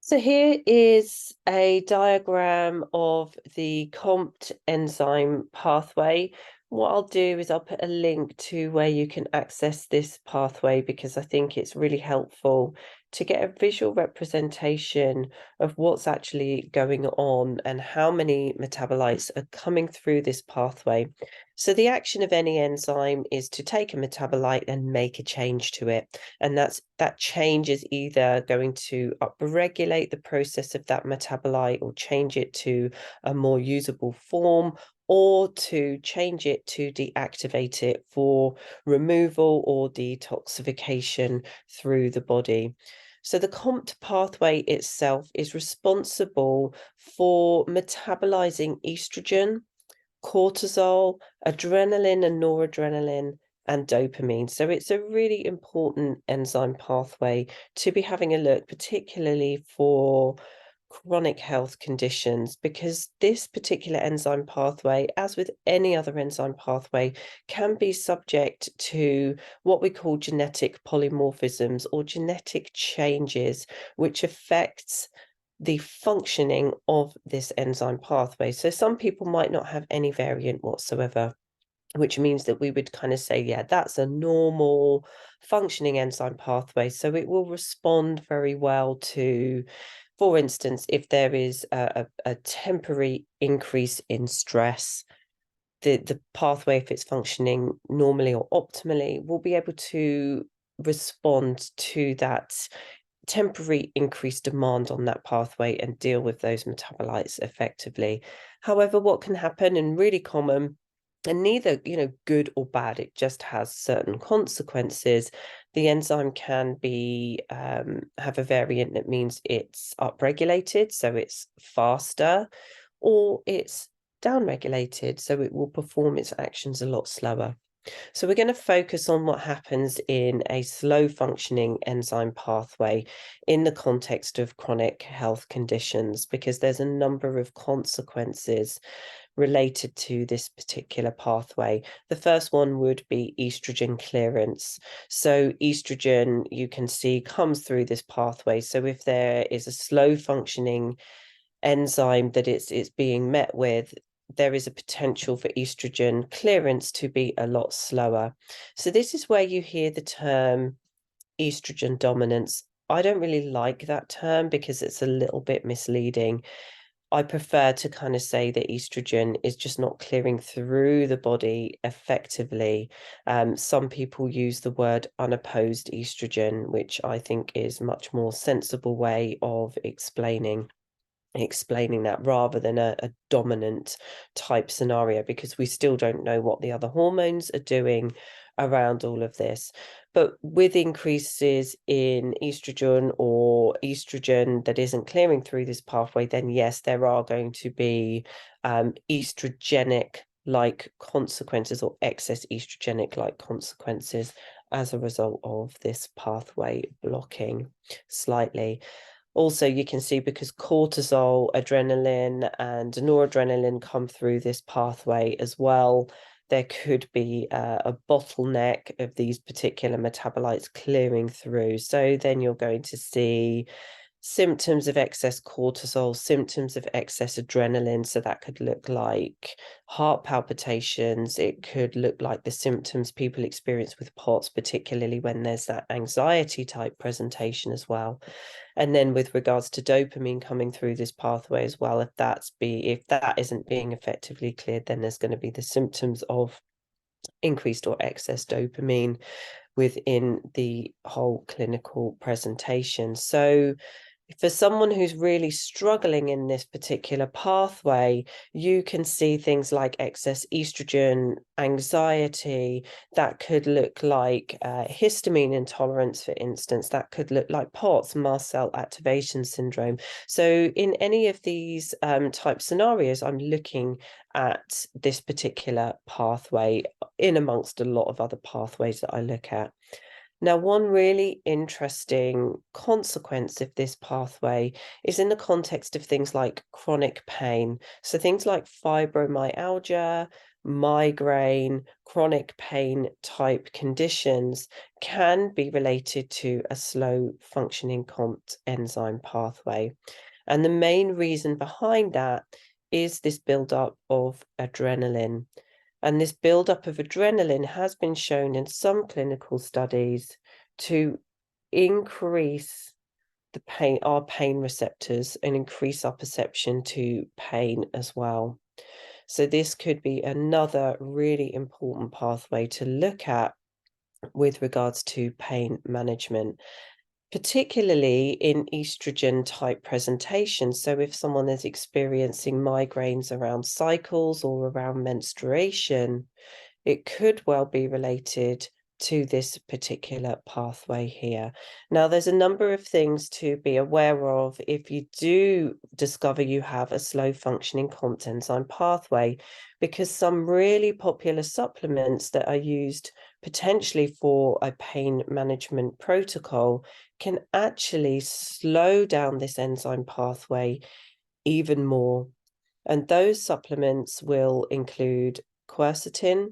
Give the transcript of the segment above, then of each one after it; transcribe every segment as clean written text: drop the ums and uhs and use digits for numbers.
So here is a diagram of the COMT enzyme pathway. What I'll do is I'll put a link to where you can access this pathway because I think it's really helpful to get a visual representation of what's actually going on and how many metabolites are coming through this pathway. So the action of any enzyme is to take a metabolite and make a change to it. And that change is either going to upregulate the process of that metabolite or change it to a more usable form, or to change it to deactivate it for removal or detoxification through the body. So the COMT pathway itself is responsible for metabolizing estrogen, cortisol, adrenaline and noradrenaline, and dopamine. So it's a really important enzyme pathway to be having a look, particularly for chronic health conditions, because this particular enzyme pathway, as with any other enzyme pathway, can be subject to what we call genetic polymorphisms or genetic changes, which affects the functioning of this enzyme pathway. So some people might not have any variant whatsoever, which means that we would kind of say, yeah, that's a normal functioning enzyme pathway. So it will respond very well to, for instance, if there is a temporary increase in stress, the pathway, if it's functioning normally or optimally, will be able to respond to that temporary increased demand on that pathway and deal with those metabolites effectively. However, what can happen, and really common, and neither good or bad, it just has certain consequences. The enzyme can be have a variant that means it's upregulated, so it's faster, or it's downregulated, so it will perform its actions a lot slower. So we're going to focus on what happens in a slow functioning enzyme pathway in the context of chronic health conditions, because there's a number of consequences related to this particular pathway. The first one would be estrogen clearance. So estrogen, you can see, comes through this pathway. So if there is a slow functioning enzyme that it's being met with, there is a potential for estrogen clearance to be a lot slower. So this is where you hear the term estrogen dominance. I don't really like that term because it's a little bit misleading. I prefer to kind of say that estrogen is just not clearing through the body effectively. Some people use the word unopposed estrogen, which I think is much more sensible way of explaining that, rather than a dominant type scenario, because we still don't know what the other hormones are doing around all of this. But with increases in estrogen or estrogen that isn't clearing through this pathway, then yes, there are going to be estrogenic like consequences, or excess estrogenic like consequences, as a result of this pathway blocking slightly. Also, you can see, because cortisol, adrenaline, and noradrenaline come through this pathway as well, there could be a bottleneck of these particular metabolites clearing through. So then you're going to see symptoms of excess cortisol, symptoms of excess adrenaline. So that could look like heart palpitations. It could look like the symptoms people experience with POTS, particularly when there's that anxiety type presentation as well. And then with regards to dopamine coming through this pathway as well, if that isn't being effectively cleared, then there's going to be the symptoms of increased or excess dopamine within the whole clinical presentation. So for someone who's really struggling in this particular pathway, you can see things like excess estrogen, anxiety. That could look like histamine intolerance, for instance. That could look like POTS, mast cell activation syndrome. So in any of these type scenarios, I'm looking at this particular pathway in amongst a lot of other pathways that I look at. Now, one really interesting consequence of this pathway is in the context of things like chronic pain. So things like fibromyalgia, migraine, chronic pain type conditions can be related to a slow functioning COMT enzyme pathway. And the main reason behind that is this buildup of adrenaline. And this buildup of adrenaline has been shown in some clinical studies to increase our pain receptors and increase our perception to pain as well. So this could be another really important pathway to look at with regards to pain management, particularly in estrogen type presentations. So if someone is experiencing migraines around cycles or around menstruation, it could well be related to this particular pathway here. Now, there's a number of things to be aware of if you do discover you have a slow functioning COMT enzyme pathway, because some really popular supplements that are used potentially for a pain management protocol can actually slow down this enzyme pathway even more. And those supplements will include quercetin,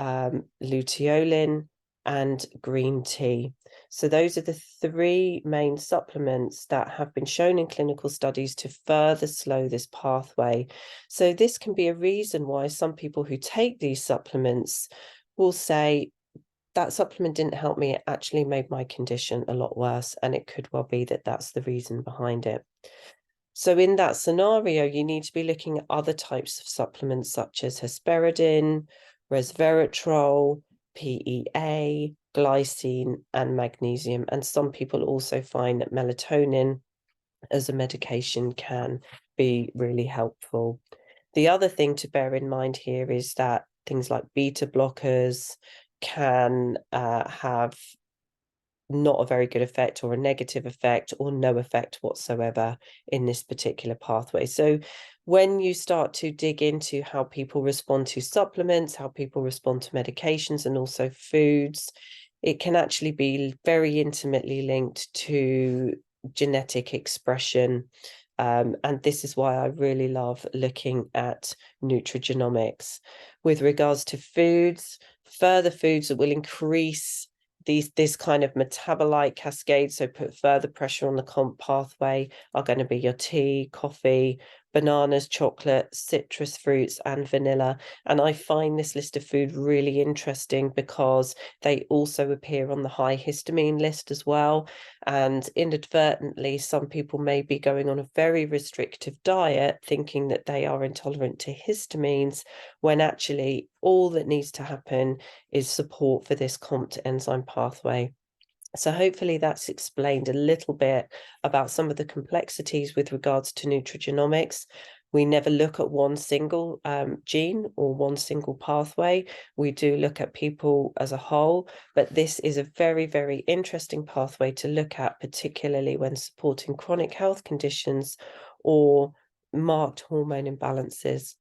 luteolin, and green tea. So those are the three main supplements that have been shown in clinical studies to further slow this pathway. So this can be a reason why some people who take these supplements will say, that supplement didn't help me, it actually made my condition a lot worse. And it could well be that that's the reason behind it. So in that scenario, you need to be looking at other types of supplements such as hesperidin, resveratrol, PEA, glycine, and magnesium. And some people also find that melatonin as a medication can be really helpful. The other thing to bear in mind here is that things like beta blockers can have not a very good effect or a negative effect or no effect whatsoever in this particular pathway. So when you start to dig into how people respond to supplements, how people respond to medications and also foods, it can actually be very intimately linked to genetic expression. And this is why I really love looking at nutrigenomics. With regards to foods, further foods that will increase this kind of metabolite cascade, so put further pressure on the COMT pathway, are going to be your tea, coffee, bananas, chocolate, citrus fruits, and vanilla. And I find this list of food really interesting because they also appear on the high histamine list as well. And inadvertently, some people may be going on a very restrictive diet thinking that they are intolerant to histamines, when actually all that needs to happen is support for this COMT enzyme pathway. So hopefully that's explained a little bit about some of the complexities with regards to nutrigenomics. We never look at one single gene or one single pathway. We do look at people as a whole, but this is a very, very interesting pathway to look at, particularly when supporting chronic health conditions or marked hormone imbalances.